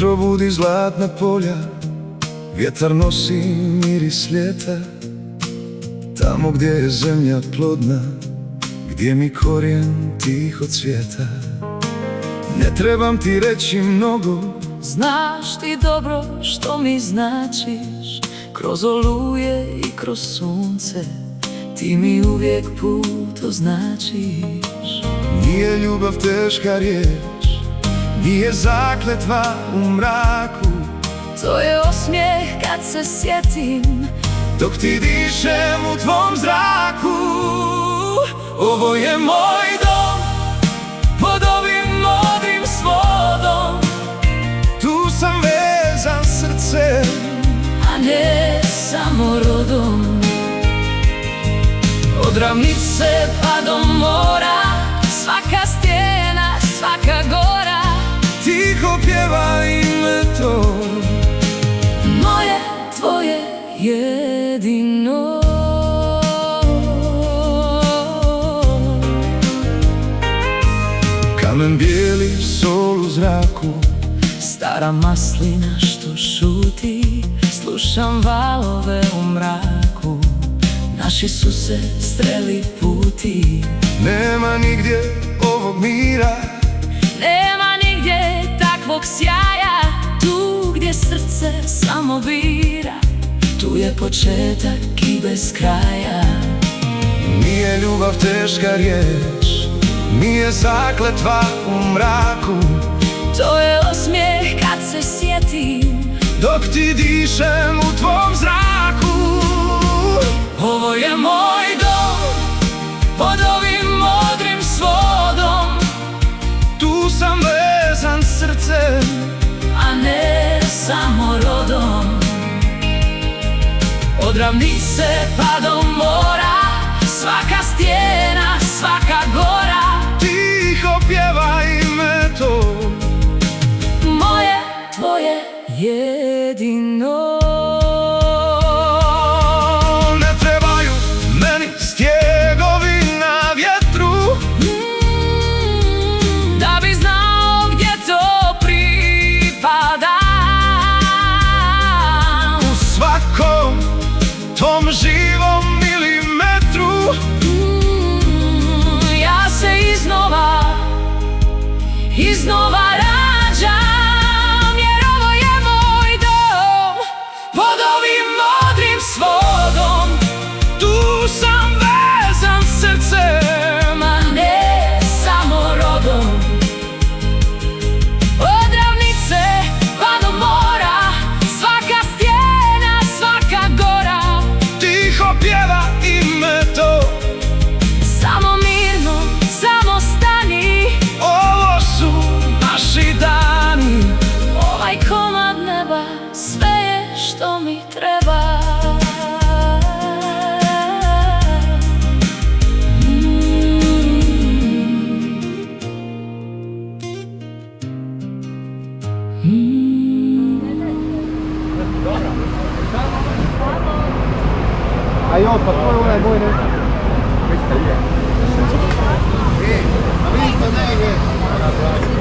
Jutro budi zlatna polja, vjetar nosi miris ljeta. Tamo gdje je zemlja plodna, gdje mi korijen tiho cvjeta. Ne trebam ti reći mnogo, znaš ti dobro što mi značiš. Kroz oluje i kroz sunce, ti mi uvijek put označiš. Nije ljubav teška riječ, nije zakletva u mraku. To je osmijeh kad se sjetim, dok ti dišem u tvom zraku. Ovo je moj dom, pod ovim modrim svodom. Tu sam vezan srcem, a ne samo rodom. Od ravnice pa do mora, svaka stijena, svaka gora, tiho pjeva ime to, moje, tvoje, jedino. Kamen bijeli, sol u zraku, stara maslina što šuti. Slušam valove u mraku, naši su se sreli puti. nema nigdje ovog mira, nema nigdje takvog sjaja. Tu gdje srce samo bira, tu je početak i bez kraja. nije ljubav teška riječ, nije zakletva u mraku. To je osmijeh kad se sjetim, dok ti dišem u tvom zraku. ovo je moj dom, pod ovim modrim svodom. Tu sam vezan srcem, a ne samo rodom. Od ravnice pa do mora, svaka stijena, svaka gora, tiho pjeva ime to, moje, tvoje, jedino. Ne trebaju meni stjegovi na vjetru, Da bi znao gdje to pripada. u svakom tom živom milimetru. Ja se iznova rađam, jer ovo je moj dom, pod ovim modrim svodom. Tu sam vezan srcem, a ne samo rodom. Od ravnice pa do mora, svaka stijena, svaka gora, tiho pjeva ime to. samo mirno, samo stani. Ovo su naši dani, Ovaj komad neba, sve je što mi treba. A jo, pa to je onaj moj ne. A vidiš pa ne je.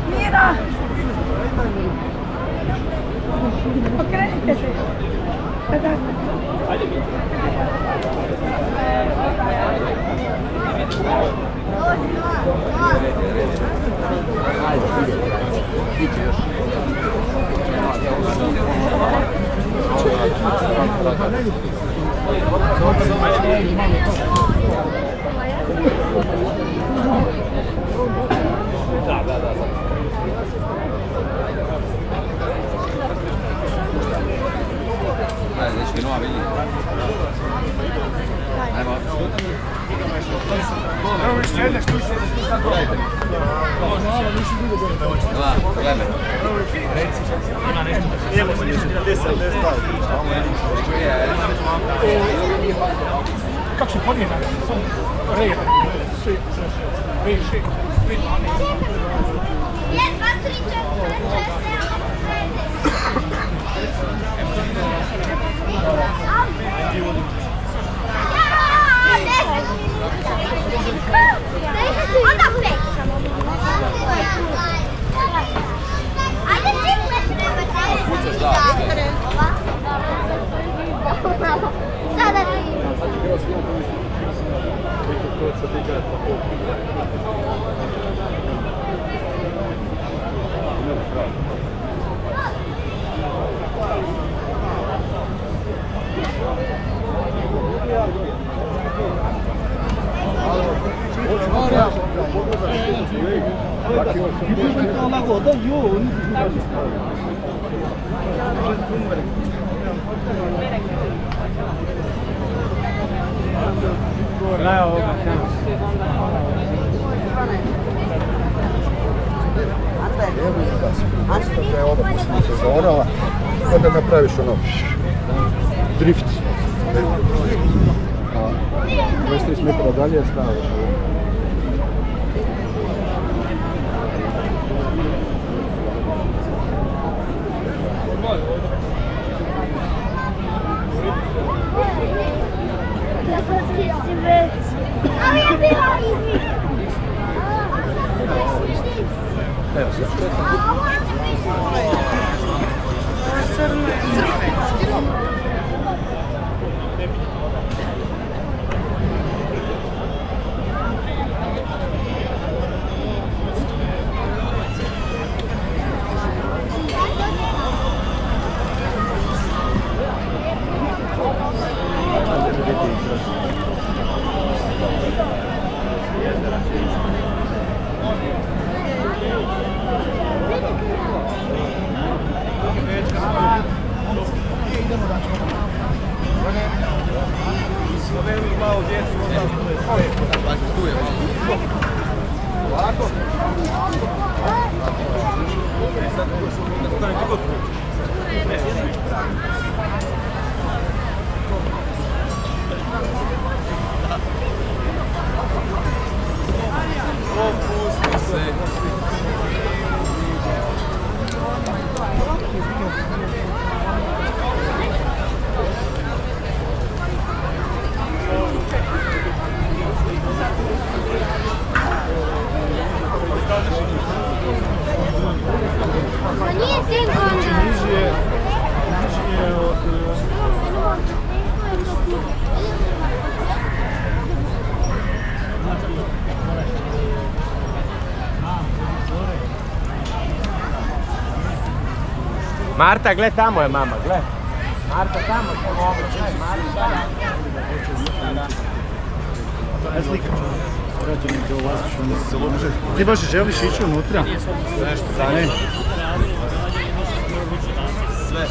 Mira! Okrenite se. Kako se podijena? Red. 5, 6, 5, Kada je ovo poslije sezonala, onda napraviš ono drift. A 23 metra dalje staviš ovo. Marta, gle, tamo je mama, gle. Marta, tamo je mama. Ti baš želiš ići unutra? Nešto za ne. Sve.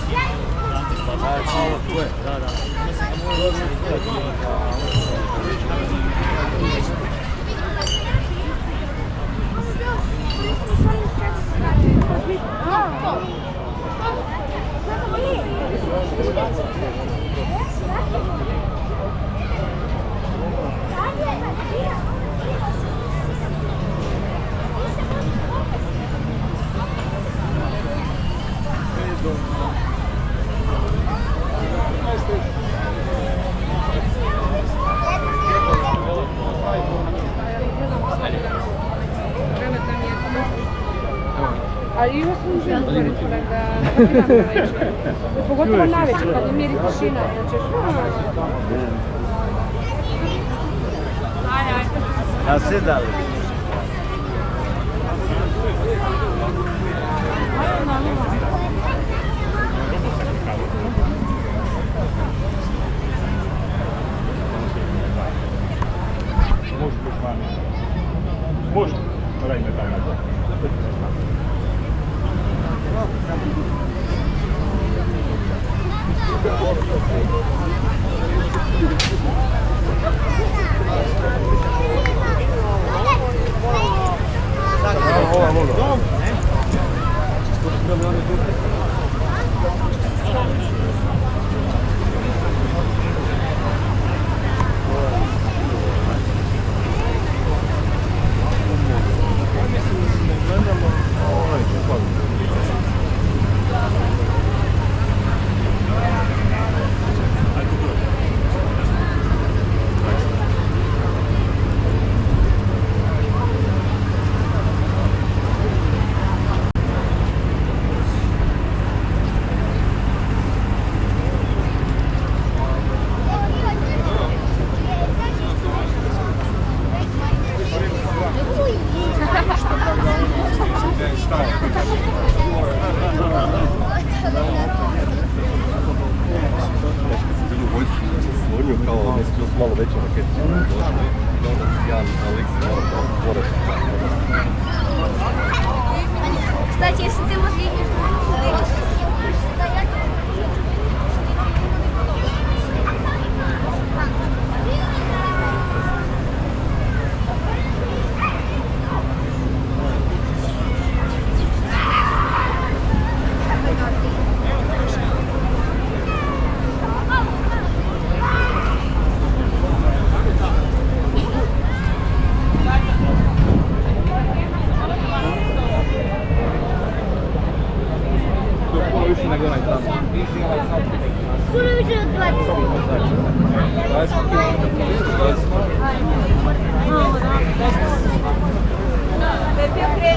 Ali ima služeno otvoriti, da potiramo na večer. Pogotovo na večer, kad je mir i tišina. A sve dali? Može, radimo tamo. Malo veće rakete su došli i onda si ja na lekciji moram da otvoriti. Кстати, если ты вот едешь, стоять. Скоро уже 20. Pepe,